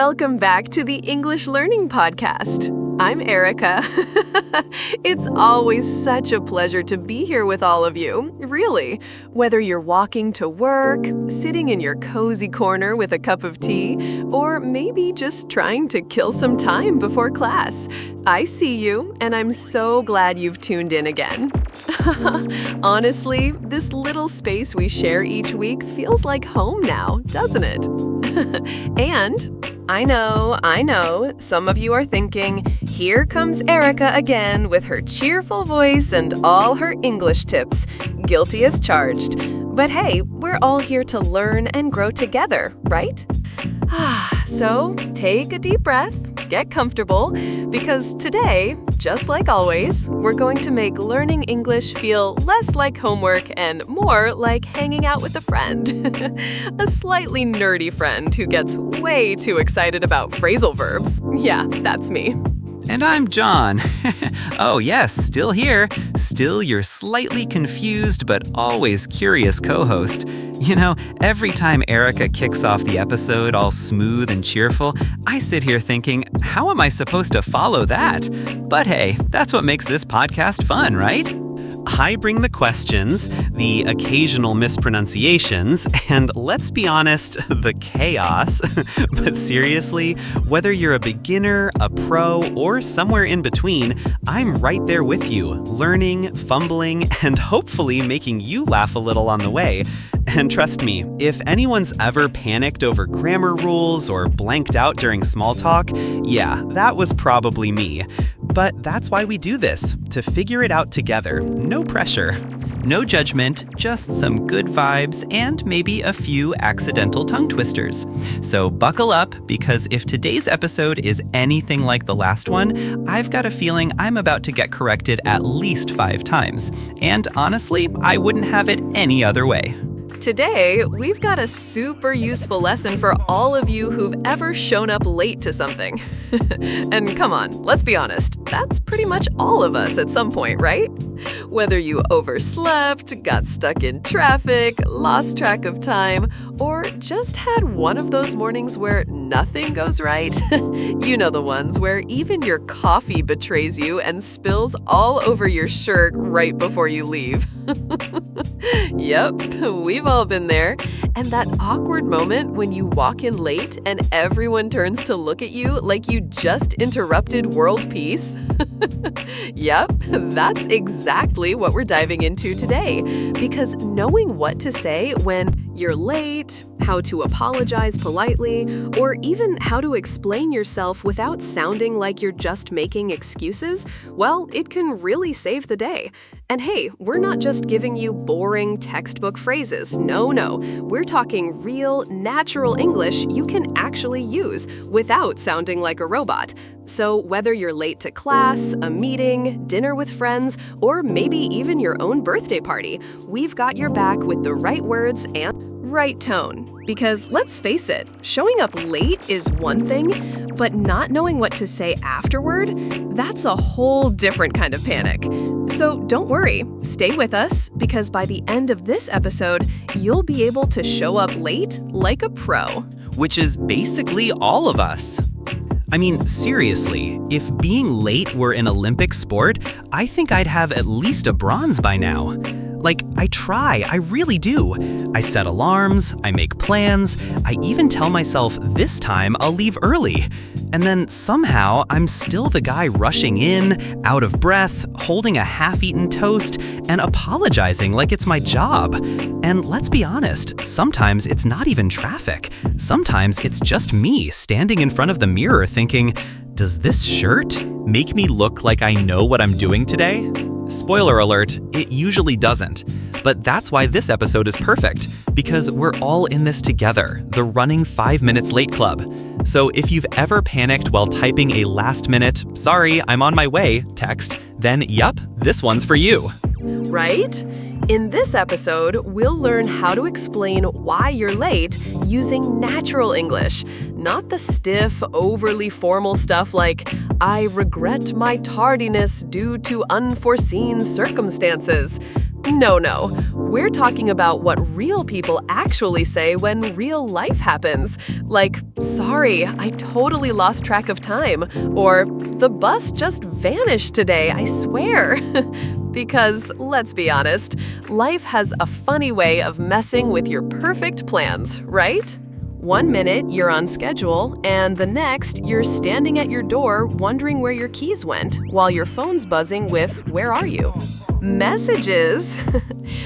Welcome back to the English Learning Podcast. I'm Erica. It's always such a pleasure to be here with all of you, really. Whether you're walking to work, sitting in your cozy corner with a cup of tea, or maybe just trying to kill some time before class. I see you, and I'm so glad you've tuned in again. Honestly, this little space we share each week feels like home now, doesn't it? And I know, some of you are thinking, here comes Erica again with her cheerful voice and all her English tips. Guilty as charged. But hey, we're all here to learn and grow together, right? So take a deep breath, get comfortable, because today, just like always, we're going to make learning English feel less like homework and more like hanging out with a friend. A slightly nerdy friend who gets way too excited about phrasal verbs. Yeah, that's me. And I'm John. Oh yes, still here. Still your slightly confused but always curious co-host. You know, every time Erica kicks off the episode all smooth and cheerful, I sit here thinking, how am I supposed to follow that? But hey, that's what makes this podcast fun, right? I bring the questions, the occasional mispronunciations, and let's be honest, the chaos. But seriously, whether you're a beginner, a pro, or somewhere in between, I'm right there with you, learning, fumbling, and hopefully making you laugh a little on the way. And trust me, if anyone's ever panicked over grammar rules or blanked out during small talk, yeah, that was probably me. But that's why we do this, to figure it out together. No pressure. No judgment, just some good vibes and maybe a few accidental tongue twisters. So buckle up, because if today's episode is anything like the last one, I've got a feeling I'm about to get corrected at least 5 times. And honestly, I wouldn't have it any other way. Today, we've got a super useful lesson for all of you who've ever shown up late to something. And come on, let's be honest, that's pretty much all of us at some point, right? Whether you overslept, got stuck in traffic, lost track of time, or just had one of those mornings where nothing goes right. You know the ones where even your coffee betrays you and spills all over your shirt right before you leave. Yep, we've all been there. And that awkward moment when you walk in late and everyone turns to look at you like you just interrupted world peace. Yep, that's exactly what we're diving into today. Because knowing what to say when you're late, how to apologize politely, or even how to explain yourself without sounding like you're just making excuses, well, it can really save the day. And hey, we're not just giving you boring textbook phrases. No. We're talking real, natural English you can actually use without sounding like a robot. So whether you're late to class, a meeting, dinner with friends, or maybe even your own birthday party, we've got your back with the right words and right tone. Because let's face it, showing up late is one thing, but not knowing what to say afterward, that's a whole different kind of panic. So don't worry, stay with us, because by the end of this episode, you'll be able to show up late like a pro. Which is basically all of us. I mean, seriously, if being late were an Olympic sport, I think I'd have at least a bronze by now. Like, I try, I really do. I set alarms, I make plans, I even tell myself this time I'll leave early. And then somehow I'm still the guy rushing in, out of breath, holding a half-eaten toast, and apologizing like it's my job. And let's be honest, sometimes it's not even traffic. Sometimes it's just me standing in front of the mirror thinking, does this shirt make me look like I know what I'm doing today? Spoiler alert, it usually doesn't. But that's why this episode is perfect, because we're all in this together, the Running 5 Minutes Late Club. So if you've ever panicked while typing a last-minute, sorry, I'm on my way, text, then yup, this one's for you. Right? In this episode, we'll learn how to explain why you're late using natural English, not the stiff, overly formal stuff like, I regret my tardiness due to unforeseen circumstances. No. We're talking about what real people actually say when real life happens. Like, sorry, I totally lost track of time. Or, the bus just vanished today, I swear. Because, let's be honest, life has a funny way of messing with your perfect plans, right? 1 minute, you're on schedule, and the next, you're standing at your door wondering where your keys went while your phone's buzzing with, "Where are you?" Messages!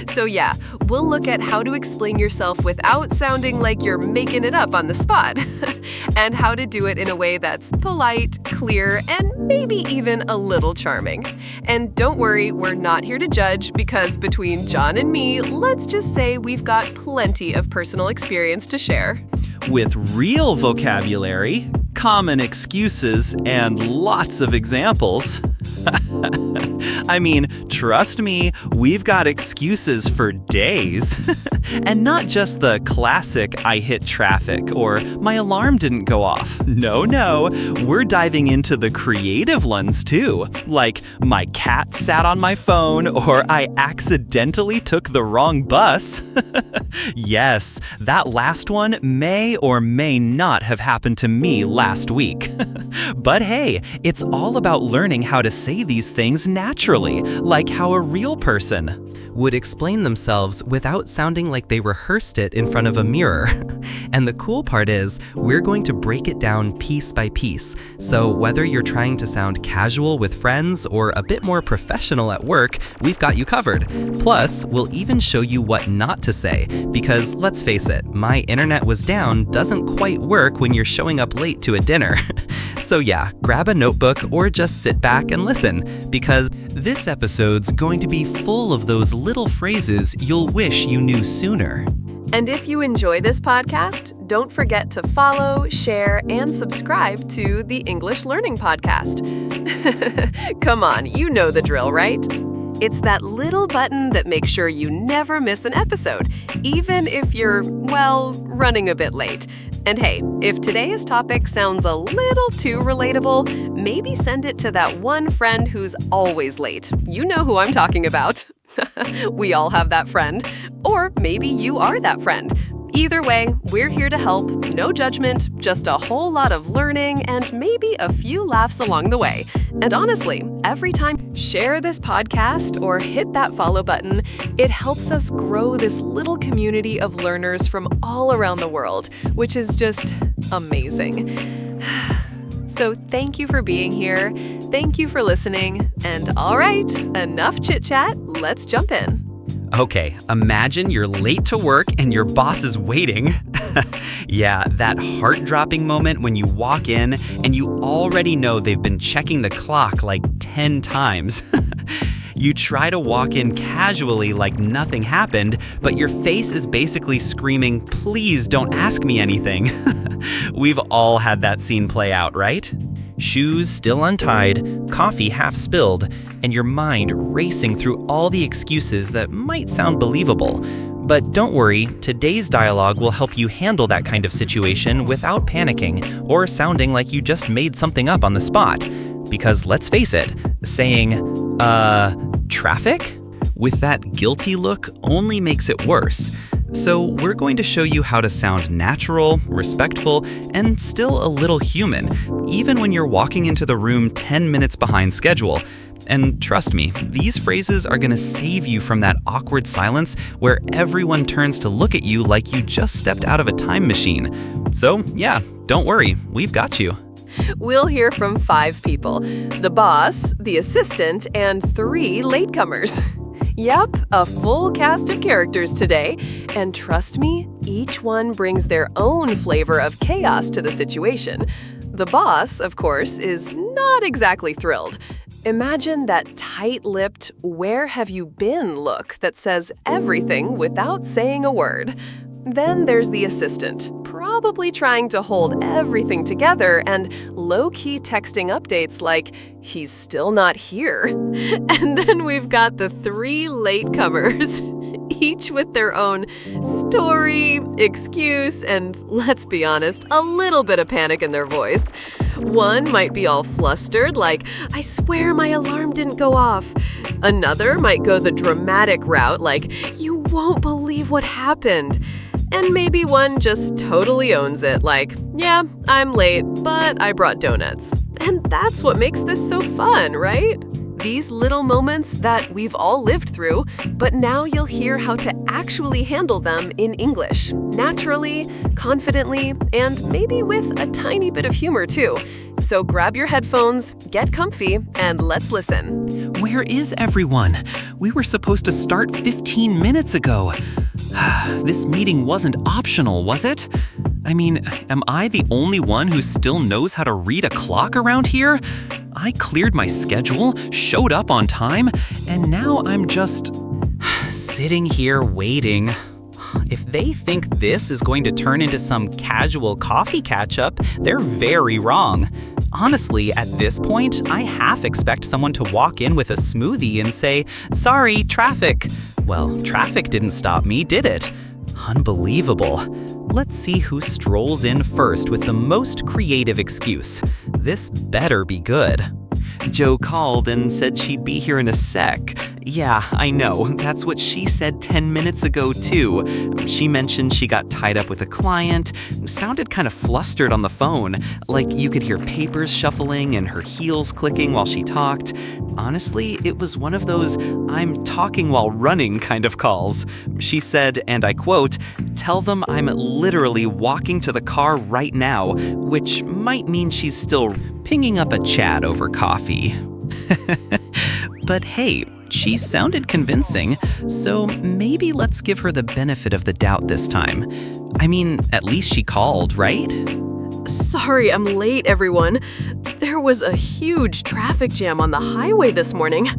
So yeah, we'll look at how to explain yourself without sounding like you're making it up on the spot, and how to do it in a way that's polite, clear, and maybe even a little charming. And don't worry, we're not here to judge, because between John and me, let's just say we've got plenty of personal experience to share. With real vocabulary, common excuses, and lots of examples. I mean, trust me, we've got excuses for days. And not just the classic "I hit traffic" or "my alarm didn't go off." No, we're diving into the creative ones too. Like, "my cat sat on my phone" or "I accidentally took the wrong bus." Yes, that last one may or may not have happened to me last week. But hey, it's all about learning how to say these things naturally, like how a real person would explain themselves without sounding like they rehearsed it in front of a mirror. And the cool part is, we're going to break it down piece by piece. So whether you're trying to sound casual with friends or a bit more professional at work, we've got you covered. Plus, we'll even show you what not to say, because let's face it, "my internet was down" doesn't quite work when you're showing up late to a dinner. So yeah, grab a notebook or just sit back and listen, because this episode's going to be full of those little phrases you'll wish you knew sooner. And if you enjoy this podcast, don't forget to follow, share, and subscribe to the English Learning Podcast. Come on, you know the drill, right? It's that little button that makes sure you never miss an episode, even if you're, well, running a bit late. And hey, if today's topic sounds a little too relatable, maybe send it to that one friend who's always late. You know who I'm talking about. We all have that friend. Or maybe you are that friend. Either way, we're here to help. No judgment, just a whole lot of learning and maybe a few laughs along the way. And honestly, every time you share this podcast or hit that follow button, it helps us grow this little community of learners from all around the world, which is just amazing. So thank you for being here. Thank you for listening. And all right, enough chit-chat. Let's jump in. Okay, imagine you're late to work and your boss is waiting. Yeah, that heart-dropping moment when you walk in and you already know they've been checking the clock like 10 times. You try to walk in casually like nothing happened, but your face is basically screaming, "Please don't ask me anything." We've all had that scene play out, right? Shoes still untied, coffee half spilled, and your mind racing through all the excuses that might sound believable. But don't worry, today's dialogue will help you handle that kind of situation without panicking or sounding like you just made something up on the spot. Because let's face it, saying, traffic? With that guilty look only makes it worse. So we're going to show you how to sound natural, respectful, and still a little human, even when you're walking into the room 10 minutes behind schedule. And trust me, these phrases are going to save you from that awkward silence where everyone turns to look at you like you just stepped out of a time machine. So yeah, don't worry, we've got you. We'll hear from 5 people: the boss, the assistant, and 3 latecomers. Yep, a full cast of characters today. And trust me, each one brings their own flavor of chaos to the situation. The boss, of course, is not exactly thrilled. Imagine that tight-lipped, "Where have you been?" look that says everything without saying a word. Then there's the assistant, probably trying to hold everything together and low-key texting updates like, "He's still not here." And then we've got the 3 latecomers. each with their own story, excuse, and let's be honest, a little bit of panic in their voice. One might be all flustered, like, I swear my alarm didn't go off. Another might go the dramatic route, like, you won't believe what happened. And maybe one just totally owns it, like, yeah, I'm late, but I brought donuts. And that's what makes this so fun, right? These little moments that we've all lived through, but now you'll hear how to actually handle them in English, naturally, confidently, and maybe with a tiny bit of humor too. So grab your headphones, get comfy, and let's listen. Where is everyone? We were supposed to start 15 minutes ago. This meeting wasn't optional, was it? I mean, am I the only one who still knows how to read a clock around here? I cleared my schedule, showed up on time, and now I'm just sitting here waiting. If they think this is going to turn into some casual coffee catch-up, they're very wrong. Honestly, at this point, I half expect someone to walk in with a smoothie and say, "Sorry, traffic." Well, traffic didn't stop me, did it? Unbelievable. Let's see who strolls in first with the most creative excuse. This better be good. Joe called and said she'd be here in a sec. Yeah, I know. That's what she said 10 minutes ago, too. She mentioned she got tied up with a client, sounded kind of flustered on the phone, like you could hear papers shuffling and her heels clicking while she talked. Honestly, it was one of those I'm talking while running kind of calls. She said, and I quote, "Tell them I'm literally walking to the car right now," which might mean she's still pinging up a chat over coffee. But hey, she sounded convincing, so maybe let's give her the benefit of the doubt this time. I mean, at least she called, right? Sorry I'm late, everyone. There was a huge traffic jam on the highway this morning.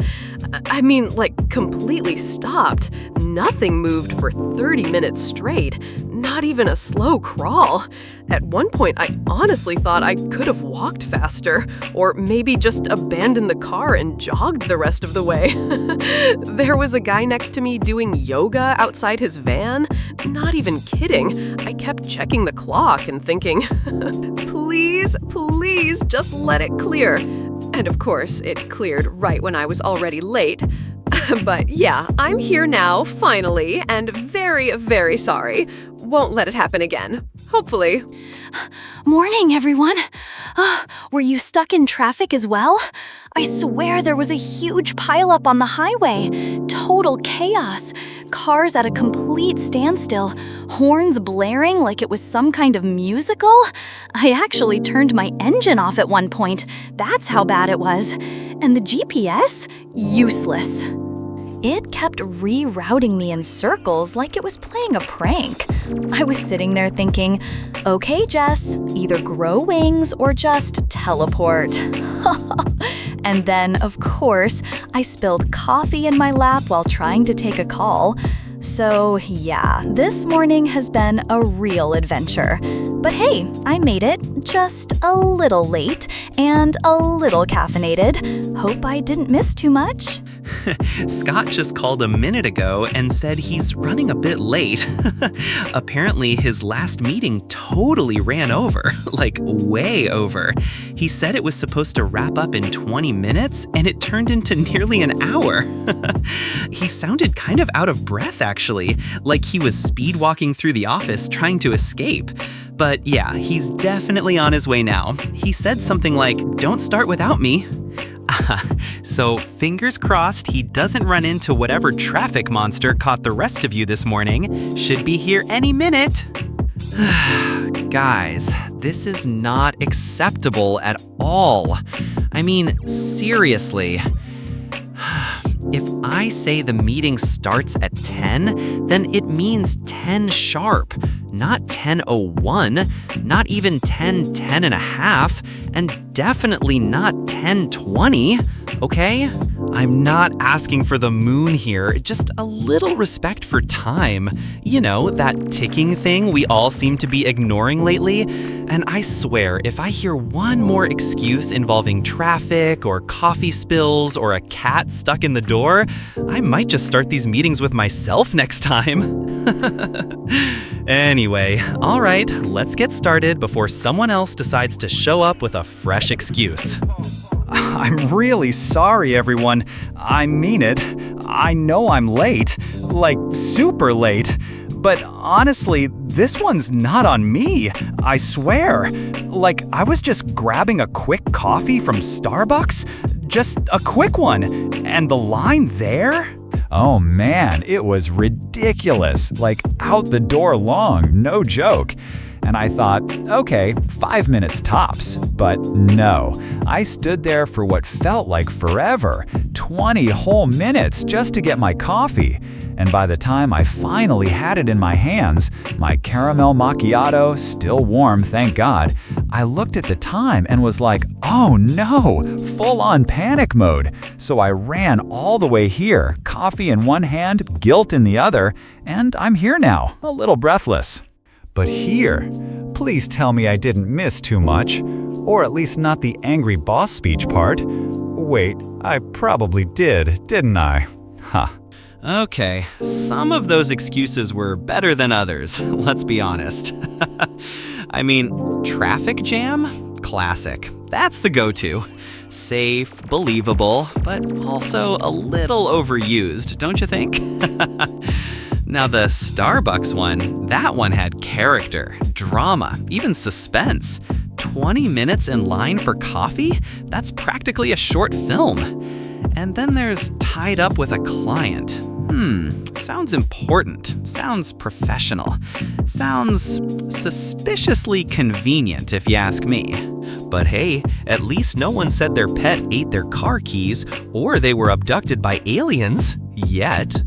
I mean, like, completely stopped. Nothing moved for 30 minutes straight. Not even a slow crawl. At one point, I honestly thought I could have walked faster, or maybe just abandoned the car and jogged the rest of the way. There was a guy next to me doing yoga outside his van. Not even kidding. I kept checking the clock and thinking, please, please, just let it clear. And of course, it cleared right when I was already late. But yeah, I'm here now, finally, and very, very sorry. Won't let it happen again. Hopefully. Morning, everyone. Were you stuck in traffic as well? I swear there was a huge pileup on the highway. Total chaos. Cars at a complete standstill. Horns blaring like it was some kind of musical. I actually turned my engine off at one point. That's how bad it was. And the GPS? Useless. It kept rerouting me in circles like it was playing a prank. I was sitting there thinking, okay, Jess, either grow wings or just teleport. And then, of course, I spilled coffee in my lap while trying to take a call. So yeah, this morning has been a real adventure. But hey, I made it, just a little late and a little caffeinated. Hope I didn't miss too much. Scott just called a minute ago and said he's running a bit late. Apparently, his last meeting totally ran over, like way over. He said it was supposed to wrap up in 20 minutes, and it turned into nearly an hour. He sounded kind of out of breath, actually, like he was speed walking through the office trying to escape. But yeah, he's definitely on his way now. He said something like, "Don't start without me." So fingers crossed he doesn't run into whatever traffic monster caught the rest of you this morning. Should be here any minute. Guys, this is not acceptable at all. I mean, seriously. If I say the meeting starts at 10, then it means 10 sharp, not 10:01, not even 10:10 and a half, and definitely not 10:20, okay? I'm not asking for the moon here, just a little respect for time. You know, that ticking thing we all seem to be ignoring lately. And I swear, if I hear one more excuse involving traffic or coffee spills or a cat stuck in the door, I might just start these meetings with myself next time. Anyway, all right, let's get started before someone else decides to show up with a fresh excuse. I'm really sorry, everyone. I mean it. I know I'm late, like super late. But honestly, this one's not on me. I swear. Like, I was just grabbing a quick coffee from Starbucks. Just a quick one. And the line there? Oh man, it was ridiculous. Like, out the door long, no joke. And I thought, okay, 5 minutes tops. But no, I stood there for what felt like forever, 20 whole minutes just to get my coffee. And by the time I finally had it in my hands, my caramel macchiato, still warm, thank God, I looked at the time and was like, oh no, full-on panic mode. So I ran all the way here, coffee in one hand, guilt in the other, and I'm here now, a little breathless. But here, please tell me I didn't miss too much, or at least not the angry boss speech part. Wait, I probably didn't I? Huh. Okay, some of those excuses were better than others, let's be honest. I mean, traffic jam? Classic. That's the go-to. Safe, believable, but also a little overused, don't you think? Now the Starbucks one, that one had character, drama, even suspense. 20 minutes in line for coffee? That's practically a short film. And then there's tied up with a client. Sounds important, sounds professional, sounds suspiciously convenient if you ask me. But hey, at least no one said their pet ate their car keys or they were abducted by aliens, yet.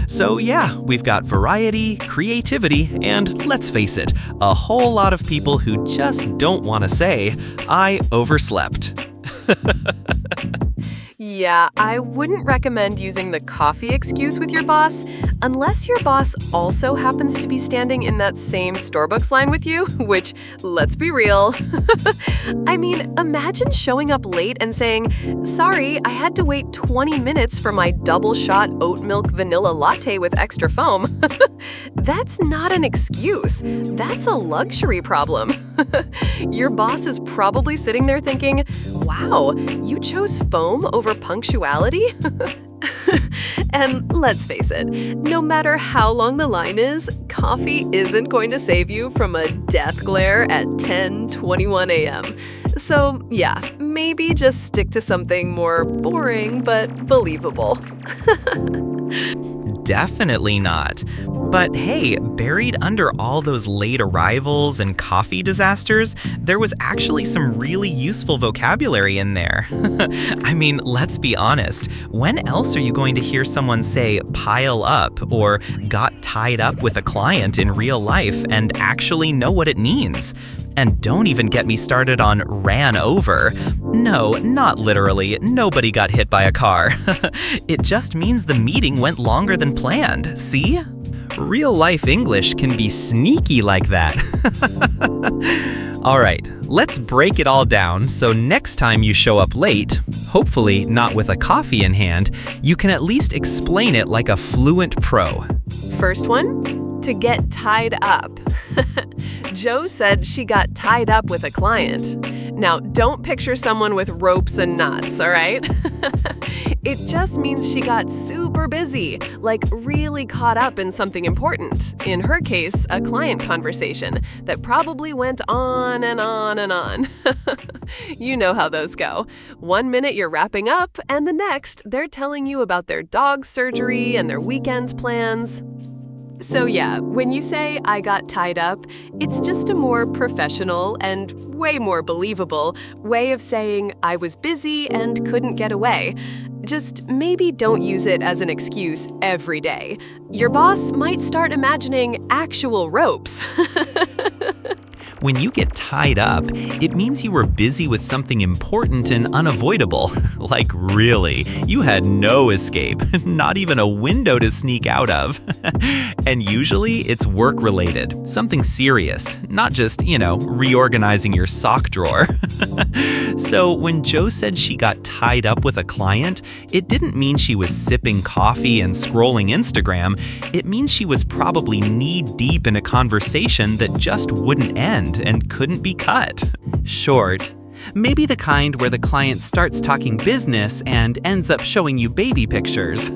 So yeah, we've got variety, creativity, and let's face it, a whole lot of people who just don't want to say, I overslept. Yeah, I wouldn't recommend using the coffee excuse with your boss unless your boss also happens to be standing in that same Starbucks line with you, which, let's be real. I mean, imagine showing up late and saying, sorry, I had to wait 20 minutes for my double-shot oat milk vanilla latte with extra foam. That's not an excuse. That's a luxury problem. Your boss is probably sitting there thinking, wow, you chose foam over punctuality? And let's face it, no matter how long the line is, coffee isn't going to save you from a death glare at 10:21 a.m. So yeah, maybe just stick to something more boring but believable. Definitely not. But hey, buried under all those late arrivals and coffee disasters, there was actually some really useful vocabulary in there. I mean, let's be honest, when else are you going to hear someone say pile up or got tied up with a client in real life and actually know what it means? And don't even get me started on ran over. No, not literally. Nobody got hit by a car. It just means the meeting went longer than planned. See? Real life English can be sneaky like that. All right, let's break it all down so next time you show up late, hopefully not with a coffee in hand, you can at least explain it like a fluent pro. First one, to get tied up. Jo said she got tied up with a client. Now, don't picture someone with ropes and knots, all right? It just means she got super busy, like really caught up in something important. In her case, a client conversation that probably went on and on and on. You know how those go. 1 minute you're wrapping up, and the next they're telling you about their dog surgery and their weekend plans. So yeah, when you say I got tied up, it's just a more professional and way more believable way of saying I was busy and couldn't get away. Just maybe don't use it as an excuse every day. Your boss might start imagining actual ropes. When you get tied up, it means you were busy with something important and unavoidable. Like really, you had no escape, not even a window to sneak out of. And usually it's work-related, something serious, not just, reorganizing your sock drawer. So when Jo said she got tied up with a client, it didn't mean she was sipping coffee and scrolling Instagram. It means she was probably knee-deep in a conversation that just wouldn't end and couldn't be cut. Short. Maybe the kind where the client starts talking business and ends up showing you baby pictures.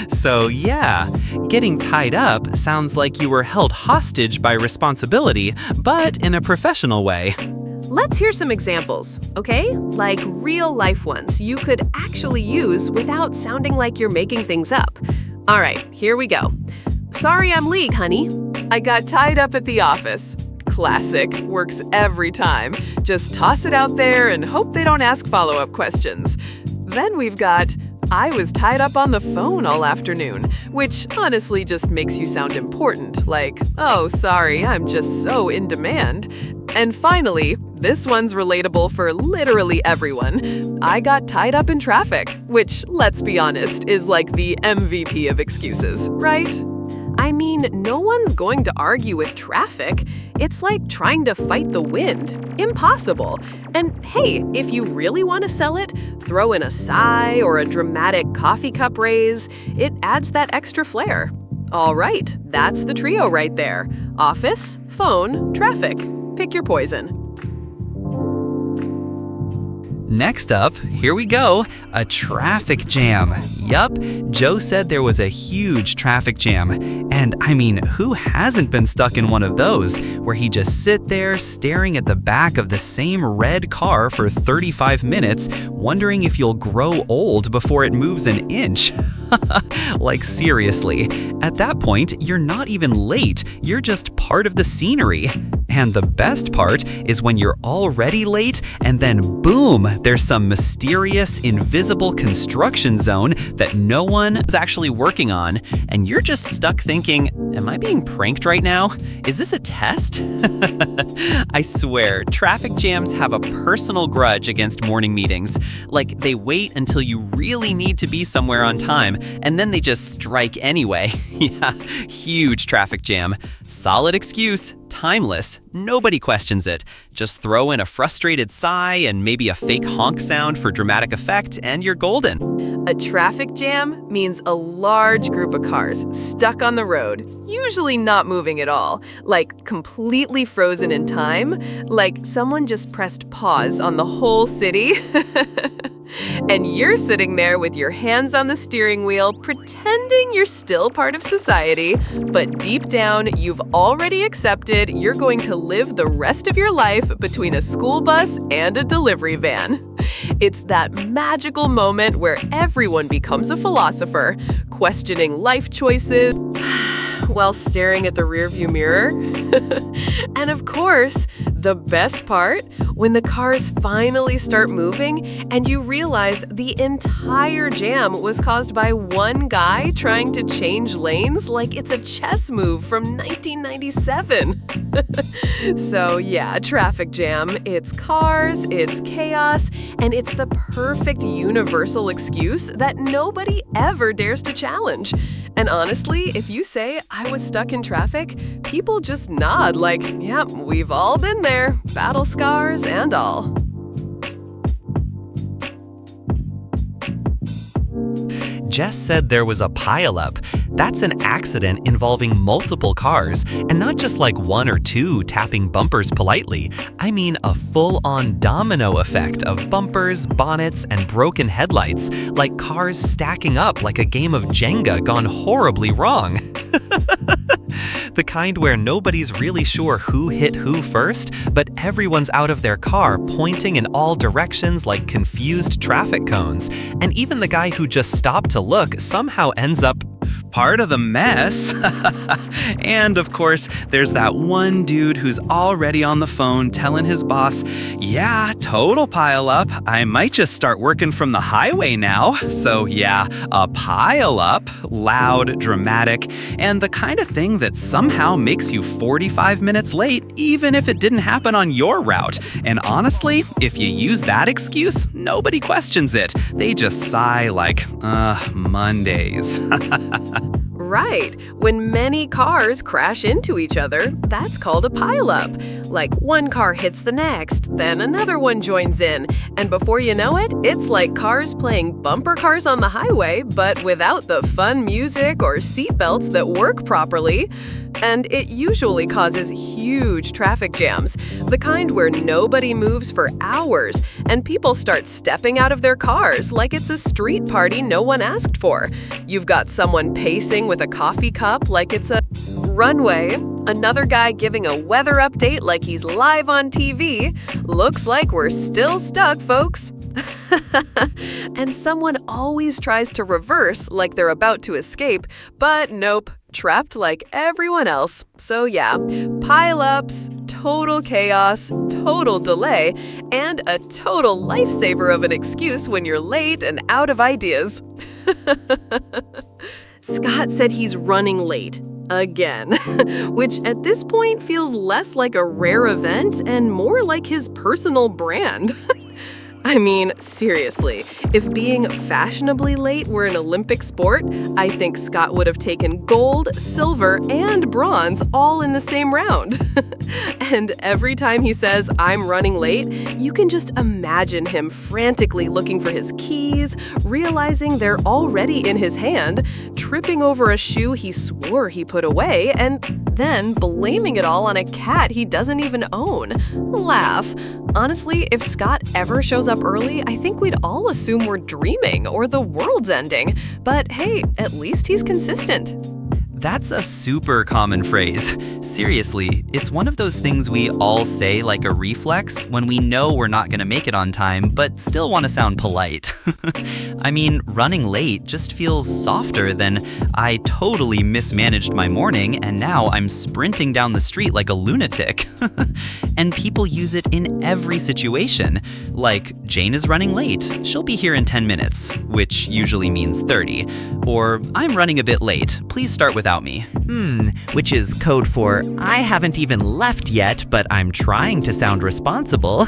So yeah, getting tied up sounds like you were held hostage by responsibility, but in a professional way. Let's hear some examples, okay? Like real-life ones you could actually use without sounding like you're making things up. All right, here we go. Sorry I'm late, honey. I got tied up at the office. Classic, works every time. Just toss it out there and hope they don't ask follow-up questions. Then we've got, I was tied up on the phone all afternoon, which honestly just makes you sound important, like, oh, sorry, I'm just so in demand. And finally, this one's relatable for literally everyone. I got tied up in traffic, which, let's be honest, is like the MVP of excuses, right? I mean, no one's going to argue with traffic. It's like trying to fight the wind. Impossible. And hey, if you really want to sell it, throw in a sigh or a dramatic coffee cup raise. It adds that extra flair. All right, that's the trio right there. Office, phone, traffic. Pick your poison. Next up, here we go, a traffic jam. Yup, Jo said there was a huge traffic jam. And I mean, who hasn't been stuck in one of those, where you just sit there staring at the back of the same red car for 35 minutes, wondering if you'll grow old before it moves an inch? Like seriously, at that point, you're not even late, you're just part of the scenery. And the best part is when you're already late and then boom, there's some mysterious, invisible construction zone that no one is actually working on, and you're just stuck thinking, am I being pranked right now? Is this a test? I swear, traffic jams have a personal grudge against morning meetings. Like, they wait until you really need to be somewhere on time, and then they just strike anyway. Yeah, huge traffic jam. Solid excuse. Timeless. Nobody questions it. Just throw in a frustrated sigh and maybe a fake honk sound for dramatic effect, and you're golden. A traffic jam means a large group of cars stuck on the road, usually not moving at all, like completely frozen in time, like someone just pressed pause on the whole city. And you're sitting there with your hands on the steering wheel, pretending you're still part of society, but deep down, you've already accepted you're going to live the rest of your life between a school bus and a delivery van. It's that magical moment where everyone becomes a philosopher, questioning life choices while staring at the rearview mirror. And of course, the best part, when the cars finally start moving and you realize the entire jam was caused by one guy trying to change lanes like it's a chess move from 1997. So yeah, traffic jam. It's cars, it's chaos, and it's the perfect universal excuse that nobody ever dares to challenge. And honestly, if you say, I was stuck in traffic, people just nod like, yep, we've all been there, battle scars and all. Jess said there was a pileup. That's an accident involving multiple cars, and not just like one or two tapping bumpers politely. I mean a full-on domino effect of bumpers, bonnets, and broken headlights, like cars stacking up like a game of Jenga gone horribly wrong. The kind where nobody's really sure who hit who first, but everyone's out of their car pointing in all directions like confused traffic cones. And even the guy who just stopped to look somehow ends up part of the mess. And of course, there's that one dude who's already on the phone telling his boss, yeah, total pile-up. I might just start working from the highway now. So yeah, a pile-up, loud, dramatic, and the kind of thing that somehow makes you 45 minutes late, even if it didn't happen on your route. And honestly, if you use that excuse, nobody questions it. They just sigh like, Mondays. Right. When many cars crash into each other, that's called a pileup. Like one car hits the next, then another one joins in. And before you know it, it's like cars playing bumper cars on the highway, but without the fun music or seatbelts that work properly. And it usually causes huge traffic jams, the kind where nobody moves for hours, and people start stepping out of their cars like it's a street party no one asked for. You've got someone pacing with a coffee cup like it's a runway, another guy giving a weather update like he's live on TV. Looks like we're still stuck, folks. And someone always tries to reverse like they're about to escape, but nope, trapped like everyone else. So yeah, pile-ups, total chaos, total delay, and a total lifesaver of an excuse when you're late and out of ideas. Scott said he's running late. Again, which at this point feels less like a rare event and more like his personal brand. I mean, seriously, if being fashionably late were an Olympic sport, I think Scott would have taken gold, silver, and bronze all in the same round. And every time he says, "I'm running late," you can just imagine him frantically looking for his keys, realizing they're already in his hand, tripping over a shoe he swore he put away, and then blaming it all on a cat he doesn't even own. Laugh. Honestly, if Scott ever shows up early, I think we'd all assume we're dreaming or the world's ending. But hey, at least he's consistent. That's a super common phrase. Seriously, it's one of those things we all say like a reflex when we know we're not going to make it on time, but still want to sound polite. I mean, running late just feels softer than I totally mismanaged my morning and now I'm sprinting down the street like a lunatic. And people use it in every situation. Like, Jane is running late. She'll be here in 10 minutes, which usually means 30. Or, I'm running a bit late. Please start without me. Which is code for, I haven't even left yet, but I'm trying to sound responsible.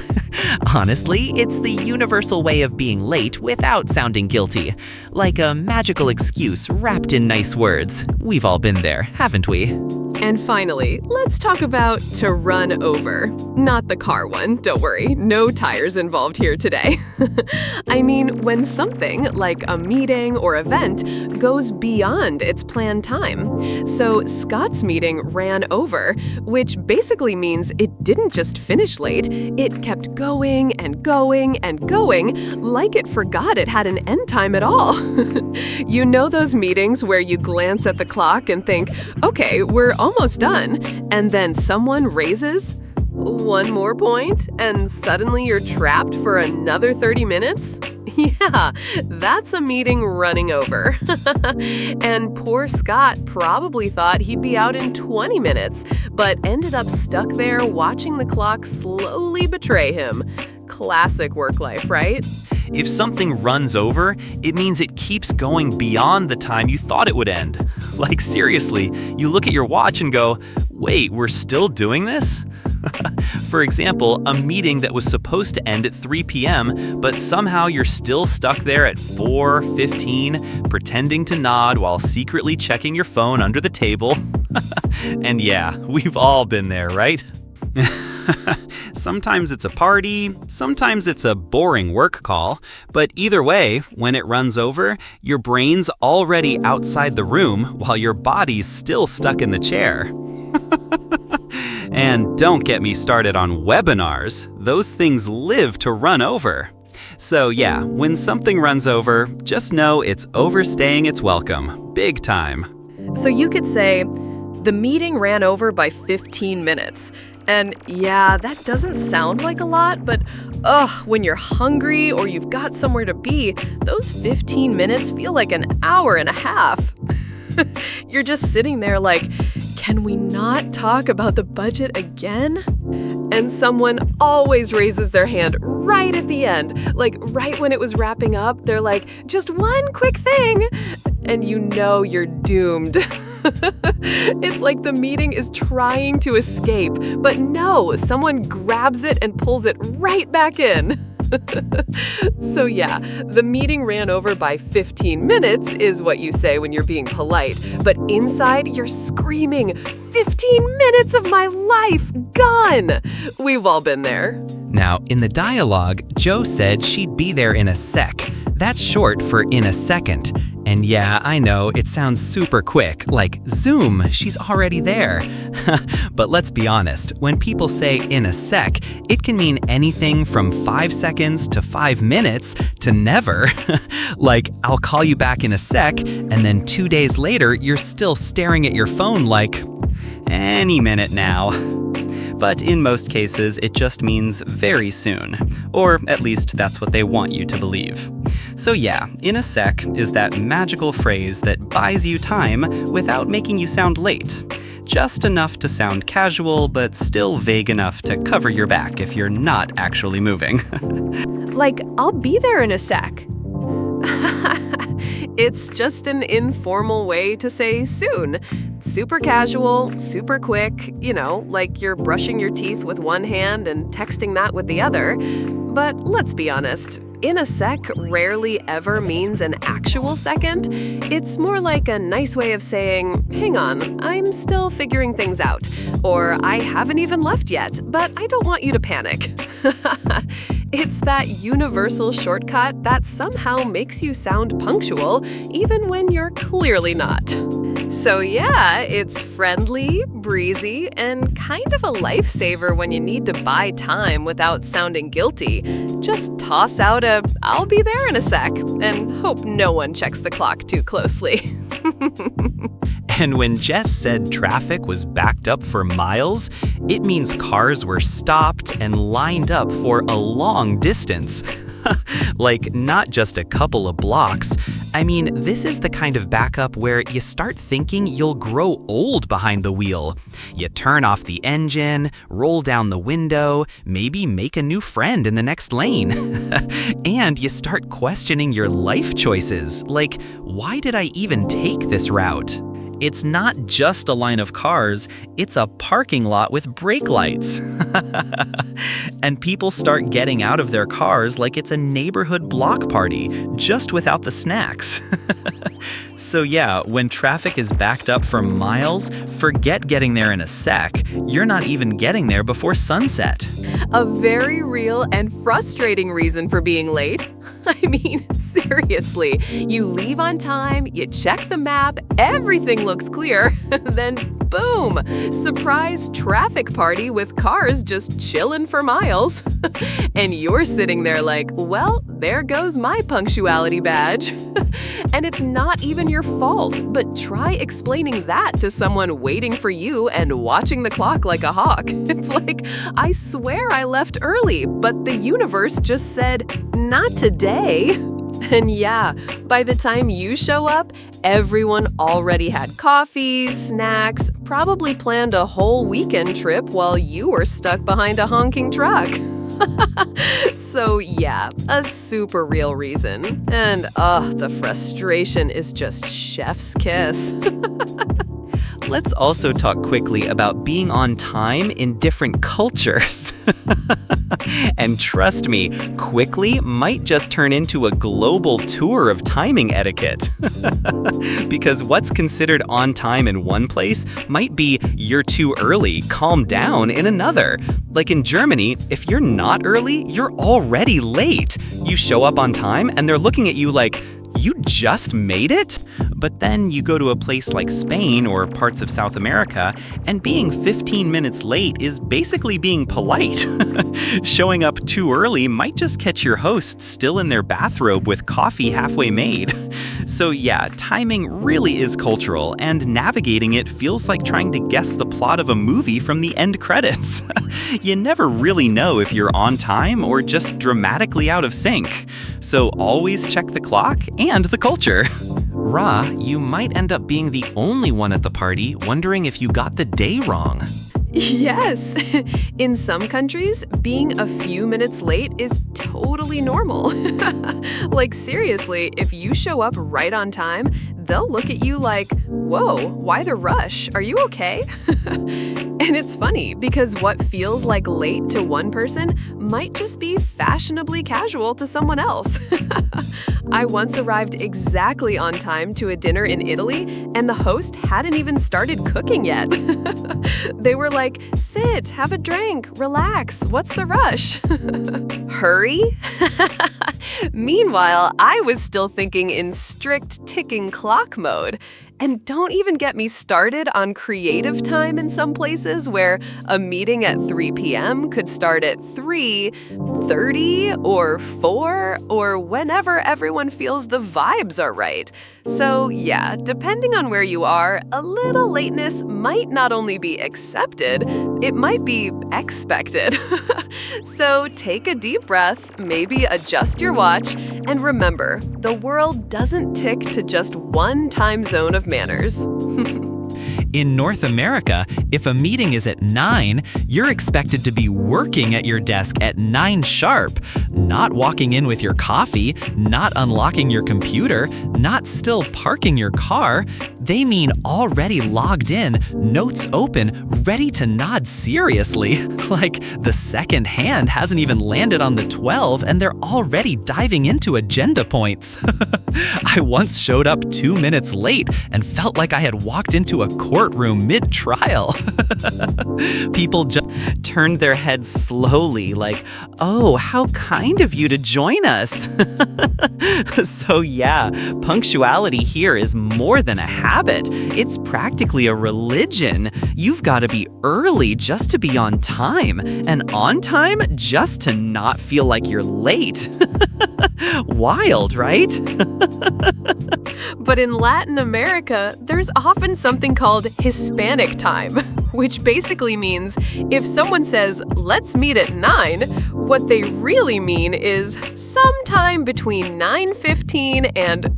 Honestly, it's the universal way of being late without sounding guilty. Like a magical excuse wrapped in nice words. We've all been there, haven't we? And finally, let's talk about to run over. Not the car one, don't worry, no tires involved here today. I mean, when something, like a meeting or event, goes beyond its planned time. So Scott's meeting ran over, which basically means it didn't just finish late, it kept going and going and going, like it forgot it had an end time at all. You know those meetings where you glance at the clock and think, okay, we're almost done, and then someone raises one more point, and suddenly you're trapped for another 30 minutes? Yeah, that's a meeting running over. And poor Scott probably thought he'd be out in 20 minutes, but ended up stuck there watching the clock slowly betray him. Classic work life, right? If something runs over, it means it keeps going beyond the time you thought it would end. Like seriously, you look at your watch and go, wait, we're still doing this? For example, a meeting that was supposed to end at 3 p.m., but somehow you're still stuck there at 4:15, pretending to nod while secretly checking your phone under the table. And yeah, we've all been there, right? Sometimes it's a party, sometimes it's a boring work call, but either way, when it runs over, your brain's already outside the room while your body's still stuck in the chair. And don't get me started on webinars. Those things live to run over. So yeah, when something runs over, just know it's overstaying its welcome. Big time. So you could say, the meeting ran over by 15 minutes. And yeah, that doesn't sound like a lot, but when you're hungry or you've got somewhere to be, those 15 minutes feel like an hour and a half. You're just sitting there like, can we not talk about the budget again? And someone always raises their hand right at the end, like right when it was wrapping up. They're like, just one quick thing. And you know you're doomed. It's like the meeting is trying to escape, but no, someone grabs it and pulls it right back in. So yeah, the meeting ran over by 15 minutes is what you say when you're being polite, but inside you're screaming, 15 minutes of my life gone! We've all been there. Now, in the dialogue, Jo said she'd be there in a sec. That's short for in a second. And yeah, I know, it sounds super quick, like zoom, she's already there. But let's be honest, when people say in a sec, it can mean anything from 5 seconds to 5 minutes to never. Like, I'll call you back in a sec, and then 2 days later, you're still staring at your phone like, any minute now. But in most cases, it just means very soon. Or at least that's what they want you to believe. So yeah, in a sec is that magical phrase that buys you time without making you sound late. Just enough to sound casual, but still vague enough to cover your back if you're not actually moving. Like, I'll be there in a sec. It's just an informal way to say soon. Super casual, super quick, like you're brushing your teeth with one hand and texting that with the other. But let's be honest, in a sec rarely ever means an actual second. It's more like a nice way of saying, hang on, I'm still figuring things out. Or I haven't even left yet, but I don't want you to panic. It's that universal shortcut that somehow makes you sound punctual, even when you're clearly not. So yeah, it's friendly, breezy, and kind of a lifesaver when you need to buy time without sounding guilty. Just toss out a, I'll be there in a sec, and hope no one checks the clock too closely. And when Jess said traffic was backed up for miles, it means cars were stopped and lined up for a long distance. Like, not just a couple of blocks. I mean, this is the kind of backup where you start thinking you'll grow old behind the wheel. You turn off the engine, roll down the window, maybe make a new friend in the next lane. And you start questioning your life choices, like, why did I even take this route? It's not just a line of cars, it's a parking lot with brake lights. And people start getting out of their cars like it's a neighborhood block party, just without the snacks. So yeah, when traffic is backed up for miles, forget getting there in a sec. You're not even getting there before sunset. A very real and frustrating reason for being late. I mean, seriously, you leave on time, you check the map, everything looks clear, then boom, surprise traffic party with cars just chilling for miles. And you're sitting there like, well, there goes my punctuality badge. And it's not even your fault, but try explaining that to someone waiting for you and watching the clock like a hawk. It's like, I swear I left early, but the universe just said, not today. And yeah, by the time you show up, everyone already had coffee, snacks, probably planned a whole weekend trip while you were stuck behind a honking truck. So yeah, a super real reason. And the frustration is just chef's kiss. Let's also talk quickly about being on time in different cultures. And trust me, quickly might just turn into a global tour of timing etiquette. Because what's considered on time in one place might be you're too early, calm down in another. Like in Germany, if you're not early, you're already late. You show up on time and they're looking at you like, you just made it? But then you go to a place like Spain or parts of South America, and being 15 minutes late is basically being polite. Showing up too early might just catch your host still in their bathrobe with coffee halfway made. So yeah, timing really is cultural, and navigating it feels like trying to guess the plot of a movie from the end credits. You never really know if you're on time or just dramatically out of sync. So always check the clock and the culture. rah, you might end up being the only one at the party wondering if you got the day wrong. Yes. In some countries, being a few minutes late is totally normal. Like, seriously, if you show up right on time, they'll look at you like, whoa, why the rush? Are you okay? And it's funny because what feels like late to one person might just be fashionably casual to someone else. I once arrived exactly on time to a dinner in Italy, and the host hadn't even started cooking yet. They were like, sit, have a drink, relax, what's the rush? Hurry? Meanwhile, I was still thinking in strict ticking clock mode. And don't even get me started on creative time in some places where a meeting at 3 p.m. could start at 3:30 or 4 or whenever everyone feels the vibes are right. So yeah, depending on where you are, a little lateness might not only be accepted, it might be expected. So take a deep breath, maybe adjust your watch, and remember, the world doesn't tick to just one time zone of manners. In North America, if a meeting is at 9, you're expected to be working at your desk at 9 sharp, not walking in with your coffee, not unlocking your computer, not still parking your car. They mean already logged in, notes open, ready to nod seriously. Like the second hand hasn't even landed on the 12 and they're already diving into agenda points. I once showed up 2 minutes late and felt like I had walked into a courtroom mid-trial. People just turned their heads slowly like, oh, how kind of you to join us. So yeah, punctuality here is more than a habit. It's practically a religion. You've got to be early just to be on time, and on time just to not feel like you're late. Wild, right? But in Latin America, there's often something called Hispanic time, which basically means if someone says, let's meet at 9, what they really mean is sometime between 9:15 and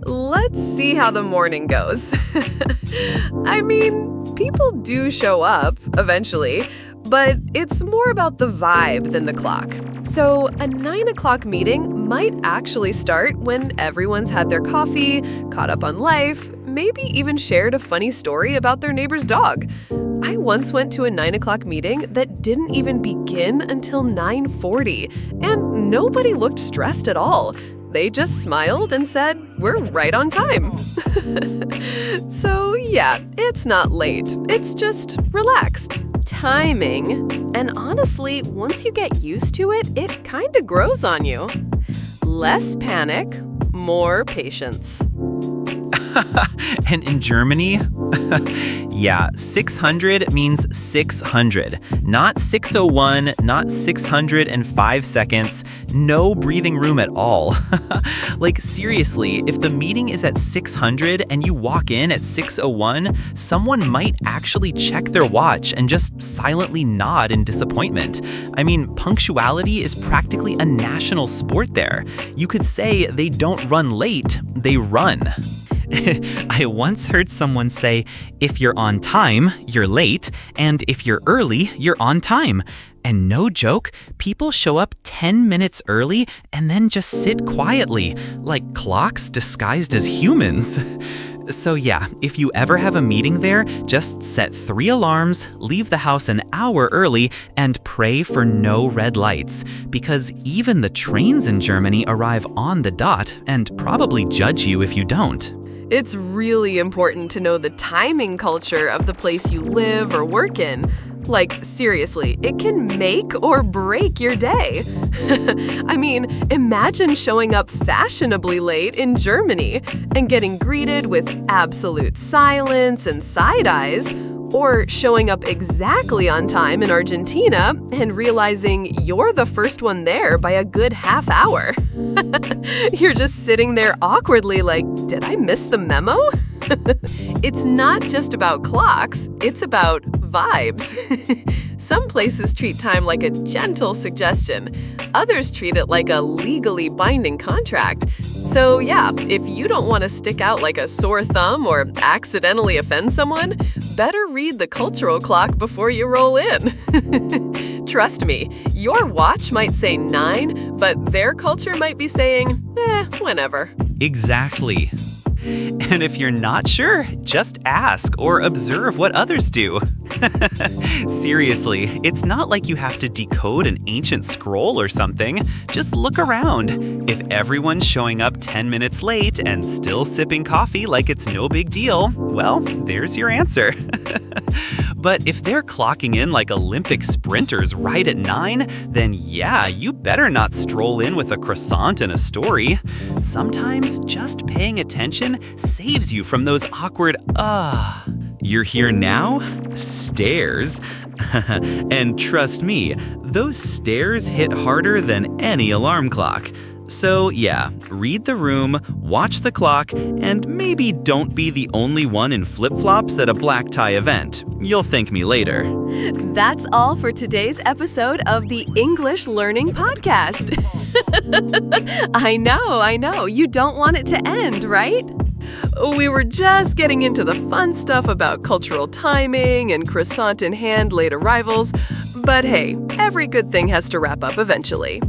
let's see how the morning goes. I mean, people do show up eventually, but it's more about the vibe than the clock. So a 9 o'clock meeting might actually start when everyone's had their coffee, caught up on life, maybe even shared a funny story about their neighbor's dog. I once went to a 9 o'clock meeting that didn't even begin until 9:40, and nobody looked stressed at all. They just smiled and said, we're right on time. So yeah, it's not late. It's just relaxed. Timing. And honestly, once you get used to it, it kind of grows on you. Less panic, more patience. And in Germany, yeah, 600 means 600, not 601, not 605 seconds, no breathing room at all. Like seriously, if the meeting is at 600 and you walk in at 601, someone might actually check their watch and just silently nod in disappointment. I mean, punctuality is practically a national sport there. You could say they don't run late, they run. I once heard someone say, if you're on time, you're late, and if you're early, you're on time. And no joke, people show up 10 minutes early and then just sit quietly, like clocks disguised as humans. So yeah, if you ever have a meeting there, just set 3 alarms, leave the house an hour early, and pray for no red lights. Because even the trains in Germany arrive on the dot and probably judge you if you don't. It's really important to know the timing culture of the place you live or work in. Like, seriously, it can make or break your day. I mean, imagine showing up fashionably late in Germany and getting greeted with absolute silence and side eyes, or showing up exactly on time in Argentina and realizing you're the first one there by a good half hour. You're just sitting there awkwardly like, did I miss the memo? It's not just about clocks, it's about vibes. Some places treat time like a gentle suggestion. Others treat it like a legally binding contract. So yeah, if you don't want to stick out like a sore thumb or accidentally offend someone, better read the cultural clock before you roll in. Trust me, your watch might say 9, but their culture might be saying, whenever. Exactly. And if you're not sure, just ask or observe what others do. Seriously, it's not like you have to decode an ancient scroll or something. Just look around. If everyone's showing up 10 minutes late and still sipping coffee like it's no big deal, well, there's your answer. But if they're clocking in like Olympic sprinters right at 9, then yeah, you better not stroll in with a croissant and a story. Sometimes just paying attention saves you from those awkward You're here now? Stares. And trust me, those stares hit harder than any alarm clock. So yeah, read the room, watch the clock, and maybe don't be the only one in flip-flops at a black tie event. You'll thank me later. That's all for today's episode of the English Learning Podcast. I know. You don't want it to end, right? We were just getting into the fun stuff about cultural timing and croissant in hand late arrivals, but hey, every good thing has to wrap up eventually.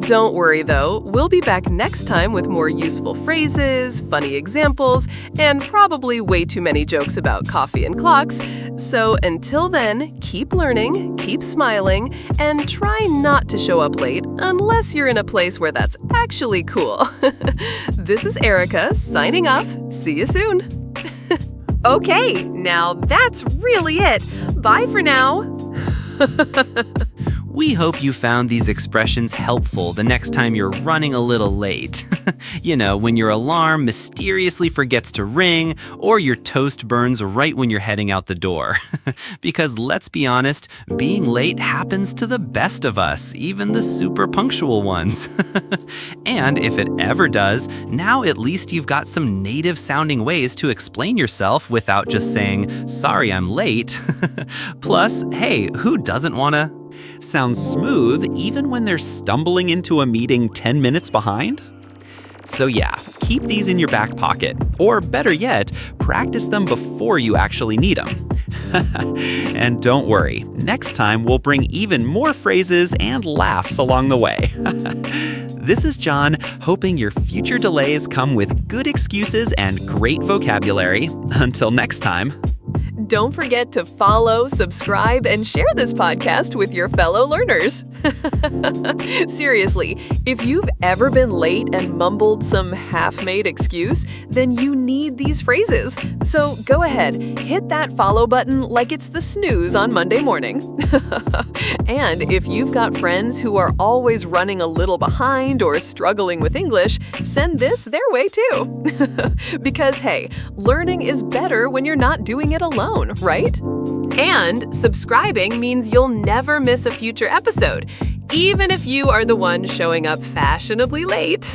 Don't worry though, we'll be back next time with more useful phrases, funny examples, and probably way too many jokes about coffee and clocks. So until then, keep learning, keep smiling, and try not to show up late unless you're in a place where that's actually cool. This is Erica signing off. See you soon. Okay, now that's really it. Bye for now. We hope you found these expressions helpful the next time you're running a little late. You know, when your alarm mysteriously forgets to ring or your toast burns right when you're heading out the door. Because let's be honest, being late happens to the best of us, even the super punctual ones. And if it ever does, now at least you've got some native sounding ways to explain yourself without just saying, "Sorry, I'm late." Plus, hey, who doesn't want to sound smooth even when they're stumbling into a meeting 10 minutes behind? So yeah, keep these in your back pocket, or better yet, practice them before you actually need them. And don't worry, next time we'll bring even more phrases and laughs along the way. This is John, hoping your future delays come with good excuses and great vocabulary. Until next time. Don't forget to follow, subscribe, and share this podcast with your fellow learners. Seriously, if you've ever been late and mumbled some half-made excuse, then you need these phrases. So go ahead, hit that follow button like it's the snooze on Monday morning. And if you've got friends who are always running a little behind or struggling with English, send this their way too. Because hey, learning is better when you're not doing it alone, right? And subscribing means you'll never miss a future episode, even if you are the one showing up fashionably late.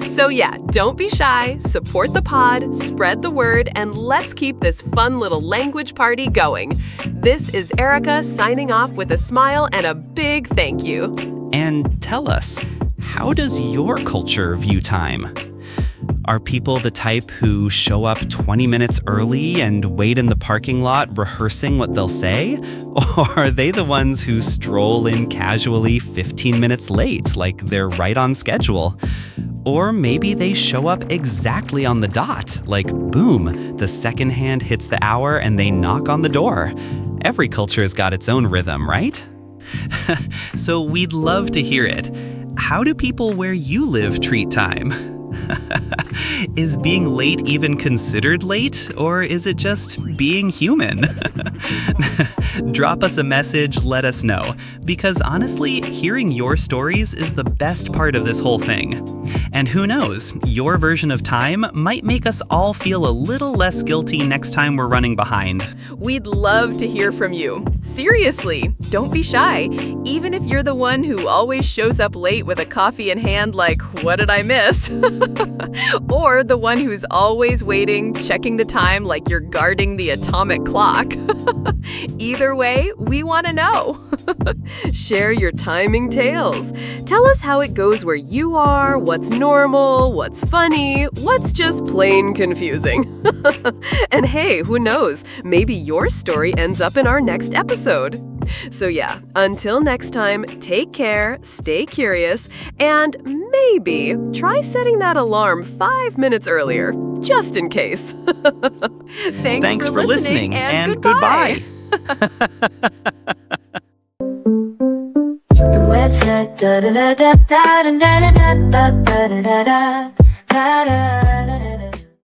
So yeah, don't be shy, support the pod, spread the word, and let's keep this fun little language party going. This is Erica signing off with a smile and a big thank you. And tell us, how does your culture view time? Are people the type who show up 20 minutes early and wait in the parking lot rehearsing what they'll say? Or are they the ones who stroll in casually 15 minutes late, like they're right on schedule? Or maybe they show up exactly on the dot, like boom, the second hand hits the hour and they knock on the door. Every culture has got its own rhythm, right? So we'd love to hear it. How do people where you live treat time? Is being late even considered late, or is it just being human? Drop us a message, let us know, because honestly, hearing your stories is the best part of this whole thing. And who knows, your version of time might make us all feel a little less guilty next time we're running behind. We'd love to hear from you. Seriously, don't be shy. Even if you're the one who always shows up late with a coffee in hand like, what did I miss? Or the one who's always waiting, checking the time like you're guarding the atomic clock? Either way, we want to know. Share your timing tales. Tell us how it goes where you are, what's normal, what's funny, what's just plain confusing. And hey, who knows? Maybe your story ends up in our next episode. So yeah, until next time, take care, stay curious, and maybe try setting that alarm 5 minutes earlier, just in case. Thanks for listening and goodbye. Da da da da da da da da da da da da da da.